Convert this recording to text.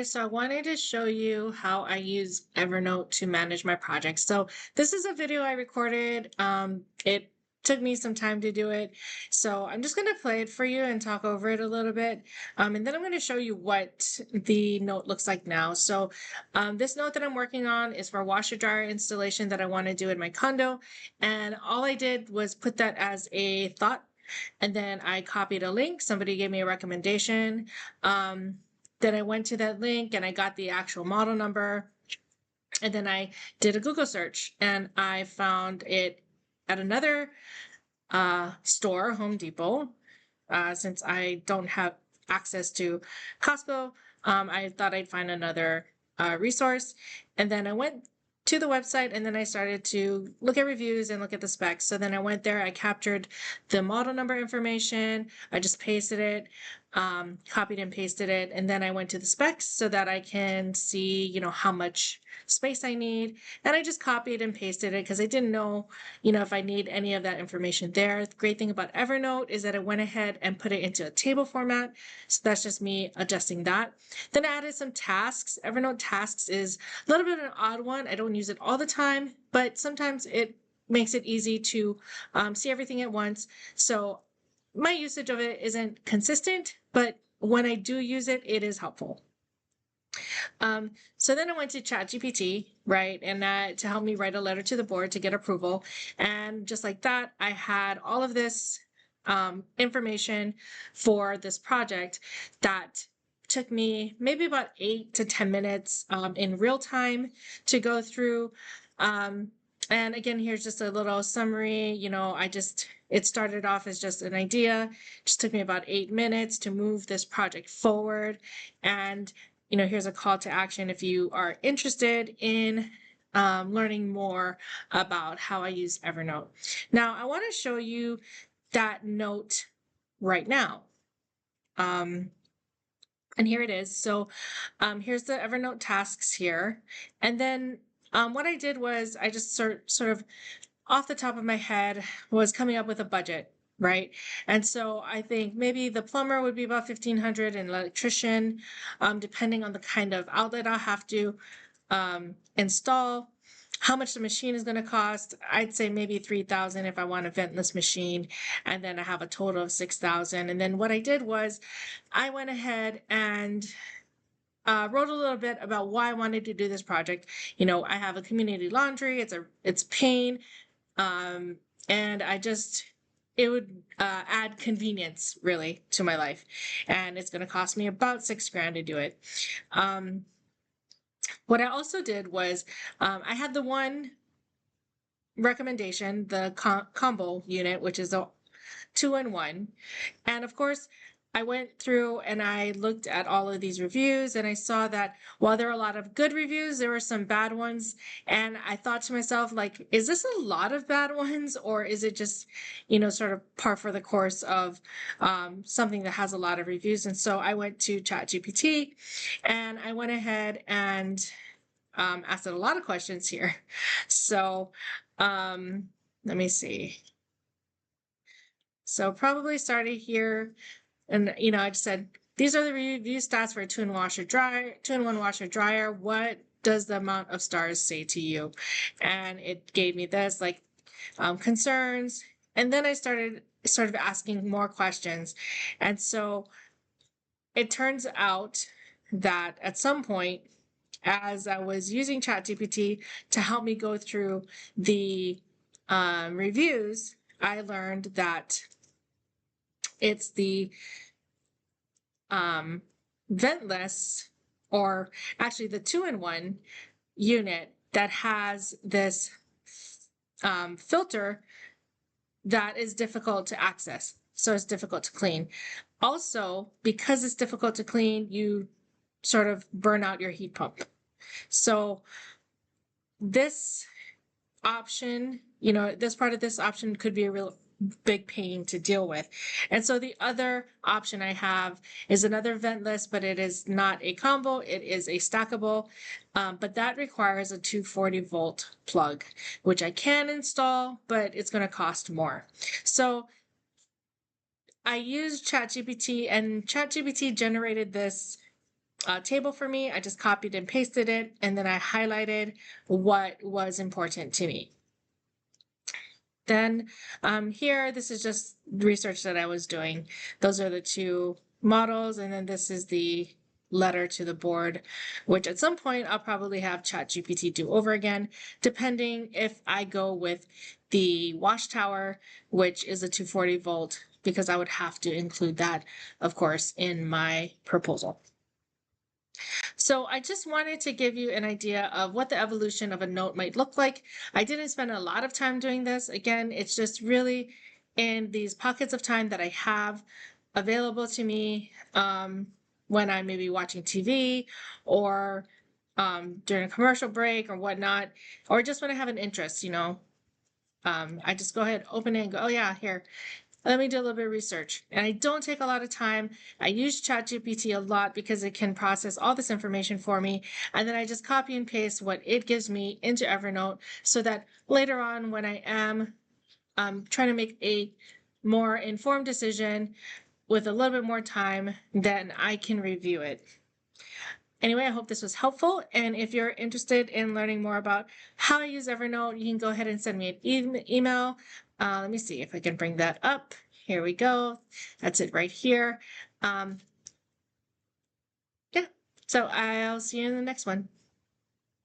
So I wanted to show you how I use Evernote to manage my projects. So this is a video I recorded. It took me some time to do it. So I'm just going to play it for you and talk over it a little bit. And then I'm going to show you what the note looks like now. So this note that I'm working on is for a washer dryer installation that I want to do in my condo. And all I did was put that as a thought. And then I copied a link. Somebody gave me a recommendation. Then I went to that link and I got the actual model number. And then I did a Google search and I found it at another store, Home Depot. Since I don't have access to Costco, I thought I'd find another resource. And then I went to the website and then I started to look at reviews and look at the specs. So then I went there, I captured the model number information, I just pasted it, copied and pasted it, and then I went to the specs so that I can see, how much space I need. And I just copied and pasted it because I didn't know, if I need any of that information there. The great thing about Evernote is that I went ahead and put it into a table format. So that's just me adjusting that. Then I added some tasks. Evernote tasks is a little bit of an odd one. I don't use it all the time, but sometimes it makes it easy to see everything at once. So my usage of it isn't consistent, but when I do use it, it is helpful. So then I went to ChatGPT, right, and to help me write a letter to the board to get approval. And just like that, I had all of this information for this project that took me maybe about 8 to 10 minutes in real time to go through. And again, here's just a little summary. It started off as just an idea. It just took me about 8 minutes to move this project forward. And here's a call to action if you are interested in learning more about how I use Evernote. Now, I want to show you that note right now. And here it is. So here's the Evernote tasks here. And then what I did was I just sort of off the top of my head was coming up with a budget, right? And so I think maybe the plumber would be about $1,500 and electrician, depending on the kind of outlet I'll have to install, how much the machine is going to cost. I'd say maybe $3,000 if I want a ventless machine, and then I have a total of $6,000. And then what I did was I went ahead and wrote a little bit about why I wanted to do this project. I have a community laundry. It's pain. And it would add convenience really to my life. And it's going to cost me about $6,000 to do it. What I also did was I had the one recommendation, the combo unit, which is a 2-in-1. And of course, I went through and I looked at all of these reviews and I saw that while there are a lot of good reviews, there were some bad ones. And I thought to myself, like, is this a lot of bad ones or is it just, sort of par for the course of something that has a lot of reviews? And so I went to ChatGPT and I went ahead and asked it a lot of questions here. So let me see. So probably started here. And, I just said, these are the review stats for a 2-in-1 washer dryer. What does the amount of stars say to you? And it gave me this, like, concerns. And then I started sort of asking more questions. And so it turns out that at some point, as I was using ChatGPT to help me go through the reviews, I learned that it's the ventless, or actually the 2-in-1 unit that has this filter that is difficult to access. So it's difficult to clean. Also, because it's difficult to clean, you sort of burn out your heat pump. So this option, this part of this option could be a real big pain to deal with. And so the other option I have is another ventless, but it is not a combo, it is a stackable, but that requires a 240-volt plug, which I can install, but it's going to cost more. So I used ChatGPT, and ChatGPT generated this table for me. I just copied and pasted it, and then I highlighted what was important to me. Then here, this is just research that I was doing. Those are the two models, and then this is the letter to the board, which at some point I'll probably have ChatGPT do over again, depending if I go with the watchtower, which is a 240 volt, because I would have to include that, of course, in my proposal. So I just wanted to give you an idea of what the evolution of a note might look like. I didn't spend a lot of time doing this. Again, it's just really in these pockets of time that I have available to me when I may be watching TV or during a commercial break or whatnot, or just when I have an interest, I just go ahead, open it and go, oh yeah, here, let me do a little bit of research. And I don't take a lot of time. I use ChatGPT a lot because it can process all this information for me. And then I just copy and paste what it gives me into Evernote so that later on when I am trying to make a more informed decision with a little bit more time, then I can review it. Anyway, I hope this was helpful. And if you're interested in learning more about how I use Evernote, you can go ahead and send me an email. Let me see if I can bring that up. Here we go. That's it right here. Yeah, so I'll see you in the next one.